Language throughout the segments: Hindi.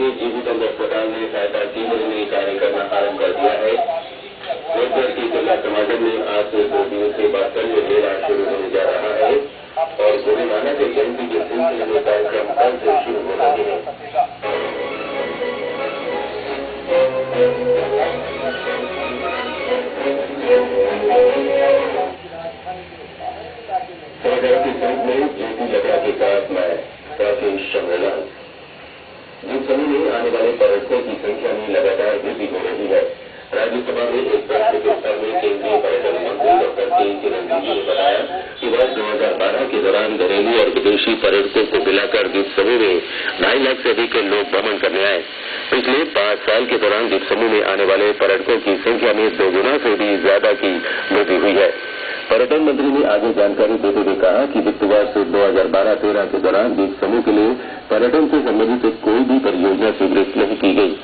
के जीवितम अस्पताल में सहायता केंद्र में कार्य करना आरंभ कर दिया है। रोजगार के जिला समागम में आज से 2 दिवसीय वात्सल्य मेला शुरू होने जा रहा है और गुरु नानक जयंती के सिलसिले में कार्यक्रम कल से शुरू हो रहे हैं। समाचार की संघ में ज्योति लता के साथ मैं राकेश चंद्रलाल। जिस समय में आने वाले पर्यटकों की संख्या में लगातार वृद्धि हो रही है, राज्यसभा में एक प्रश्न के उत्तर में केंद्रीय पर्यटन मंत्री डॉक्टर के किरण रिजिजू ने बताया कि वर्ष 2012 के दौरान घरेलू और विदेशी पर्यटकों को मिलाकर द्वीप समूह में 2.5 लाख से अधिक लोग भ्रमण करने आए। पिछले 5 साल के दौरान द्वीप समूह में आने वाले पर्यटकों की संख्या में 2 गुना से भी ज्यादा की वृद्धि हुई है। पर्यटन मंत्री ने आगे जानकारी देते हुए कहा कि वित्त वर्ष 2012-13 के दौरान द्वीप समूह के लिए पर्यटन से संबंधित कोई भी परियोजना स्वीकृत नहीं की गई।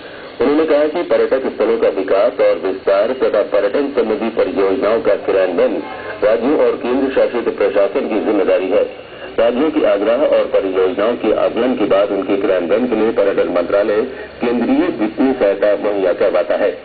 उन्होंने कहा कि पर्यटक स्थलों का विकास और विस्तार तथा पर्यटन संबंधी परियोजनाओं का क्रियान्वयन राज्यों और केंद्र शासित प्रशासन की जिम्मेदारी है। राज्यों की आग्रह और परियोजनाओं के आकलन के बाद उनके क्रियान्वयन के लिए पर्यटन मंत्रालय केंद्रीय वित्तीय सहायता मुहैया करवाता है।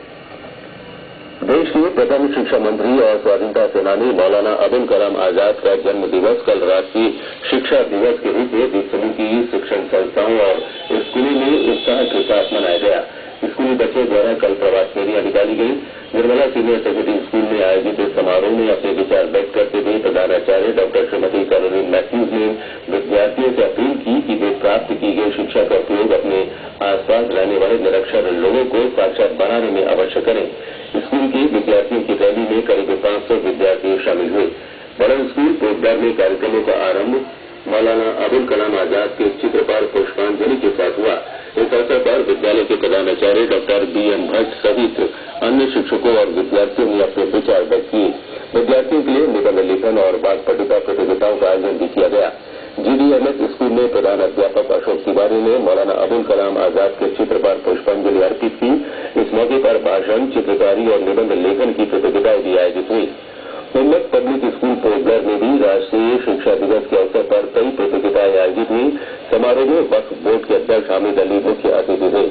देश के प्रथम शिक्षा मंत्री और स्वाधीनता सेनानी मौलाना अबुल कलाम आजाद का जन्म दिवस कल राष्ट्रीय शिक्षा दिवस के रूप में द्वीप समूह की शिक्षण संस्थाओं और स्कूलों में उत्साह के साथ मनाया गया। स्कूली बच्चों द्वारा कल प्रभात फेरियां निकाली गई। निर्मला सीनियर सेकेंडरी स्कूल में आयोजित इस समारोह में अपने विचार व्यक्त करते हुए प्रधानाचार्य डॉक्टर श्रीमती कैरोलिन मैथ्यूज ने विद्यार्थियों से अपील की कि वे प्राप्त की गई शिक्षा का उपयोग अपने आसपास रहने वाले निरक्षर लोगों को साक्षर बनाने में अवश्य करें। स्कूल के विद्यार्थियों की रैली में करीब 500 विद्यार्थी शामिल हुए। बड़न स्कूल पोटदार में कार्यक्रमों का आरंभ मौलाना अबुल कलाम आजाद के चित्र पर पुष्पांजलि के साथ हुआ। इस अवसर पर विद्यालय के प्रधानाचार्य डॉक्टर BN भट्ट सहित अन्य शिक्षकों और विद्यार्थियों ने अपने विचार व्यक्त किए। विद्यार्थियों के लिए निबंध लेखन और वाद पटुता प्रतियोगिताओं का आयोजन भी किया गया। GDMS स्कूल में प्रधान अध्यापक अशोक तिवारी ने मौलाना अबुल कलाम आजाद के चित्र पर पुष्पांजलि अर्पित की। इस मौके पर भाषण, चित्रकारी और निबंध लेखन की प्रतियोगिताएं भी आयोजित हुई। उन्नत पब्लिक स्कूल पोटदार में भी राष्ट्रीय शिक्षा दिवस के अवसर पर कई प्रतियोगिताएं आयोजित हुई। समारोह में वक्फ बोर्ड के अध्यक्ष हामिद अली मुख्य अतिथि थे।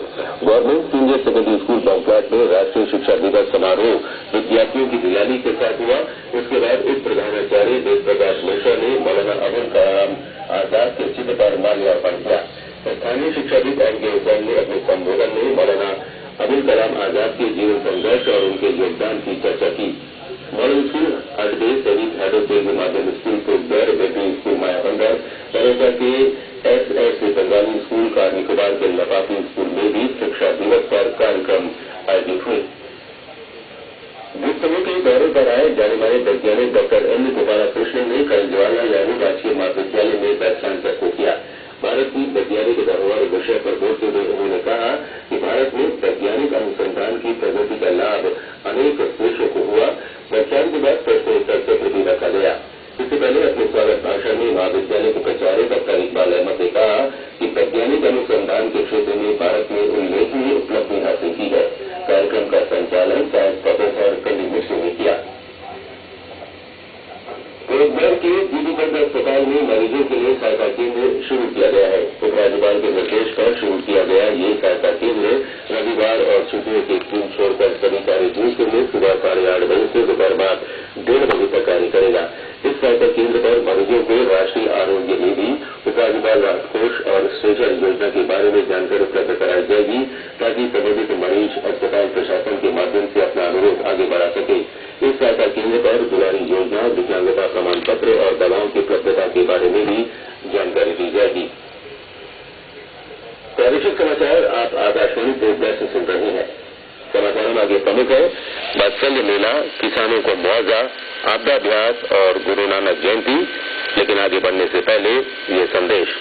गवर्नमेंट सीनियर सेकेंडरी स्कूल बंकलाट में राष्ट्रीय शिक्षा दिवस समारोह विद्यार्थियों की दिलाली के साथ हुआ। इसके बाद उप प्रधानाचार्य वेद प्रकाश मिश्रा ने मौलाना अबुल कलाम आजाद के चित्र पर माल्यार्पण किया। स्थानीय शिक्षाविद MK हुसैन ने अपने संबोधन में मौलाना अबुल कलाम आजाद के जीवन संघर्ष और उनके योगदान की चर्चा की। मॉडल स्कूल अडबे सहित हेडोतेज माध्यमिक स्कूल पोटदार, बेटी स्कूल मायाबंदर, बड़ौदा के SS Bengali school, car Nicobar के लपापी स्कूल में भी शिक्षा दिवस पर कार्यक्रम आयोजित हुए। द्वीप समूह के दौरे पर आए जाने माने वैज्ञानिक डॉक्टर N गोपालकृष्णन ने कल जवाहरलाल नेहरू राजकीय महाविद्यालय में व्याख्यान प्रस्तुत किया। भारत की वैज्ञानिक धरोहर विषय पर बोलते हुए उन्होंने कहा कि भारत में वैज्ञानिक अनुसंधान की प्रगति का लाभ अनेक देशों को हुआ। व्याख्यान के बाद प्रश्नोत्तर सत्र भी रखा गया। इससे पहले अपने स्वागत भाषण में महाविद्यालय के प्राचार्य डॉक्टर इकबाल अहमद ने कहा कि वैज्ञानिक अनुसंधान के क्षेत्र में भारत ने उल्लेखनीय उपलब्धि हासिल की है। कार्यक्रम का संचालन साइंस प्रोफेसर कली मिश्र ने किया। पोटदार के जीबीगंज अस्पताल में मरीजों के लिए सहायता केंद्र शुरू किया गया है। उपराज्यपाल के निर्देश पर शुरू किया गया ये सहायता केंद्र रविवार और छुट्टियों के दिन छोड़कर सभी कार्य दिवसों में सुबह 8:30 बजे से दोपहर बाद 1:30 बजे तक कार्य करेगा। इस सहायता केंद्र पर मरीजों को राष्ट्रीय आरोग्य निधि, उपराज्यपाल राहत कोष और स्ट्रेचर योजना के बारे में जानकारी उपलब्ध कराई जाएगी ताकि संबंधित मरीज अस्पताल प्रशासन के माध्यम से अपना अनुरोध आगे बढ़ा सके। इस सहायता केंद्र पर दुलारी योजना, दिव्यांगता प्रमाण पत्र और दवाओं की उपलब्धता के बारे में भी जानकारी दी जाएगी। प्रादेशिक समाचार आप आकाशवाणी पोटदार से सुन रहे हैं। समाचारों में आगे प्रमुख है वात्सल्य मेला, किसानों को मुआवजा, आपदाभ्यास और गुरु नानक जयंती। लेकिन आगे बढ़ने से पहले ये संदेश।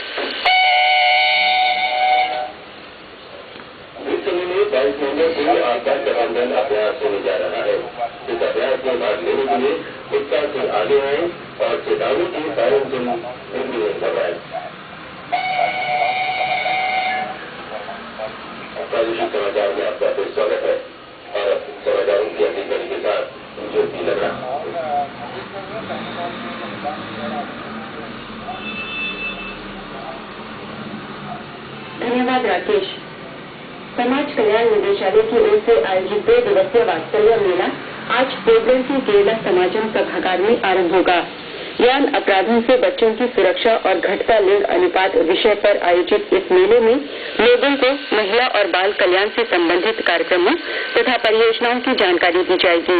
द्वीप समूह में 22 नवंबर को आपदा प्रबंधन अभ्यास होने जा रहा है। इस अभ्यास में भाग लेने के लिए उत्साह से आगे आए और चेतावनी की सायरन सुन घबराए। प्रादेशिक समाचार में आपका फिर स्वागत है और अब समाचारों की अधिक कड़ी के साथ ज्योति लगा। धन्यवाद राकेश। निदेशालय की ओर से आयोजित 2 दिवसीय वात्सल्य मेला आज पोर्टलैंड के केरला समाजम सभागार में आरंभ होगा। यौन अपराधों से बच्चों की सुरक्षा और घटता लिंग अनुपात विषय पर आयोजित इस मेले में लोगों को महिला और बाल कल्याण से संबंधित कार्यक्रमों तथा परियोजनाओं की जानकारी दी जाएगी।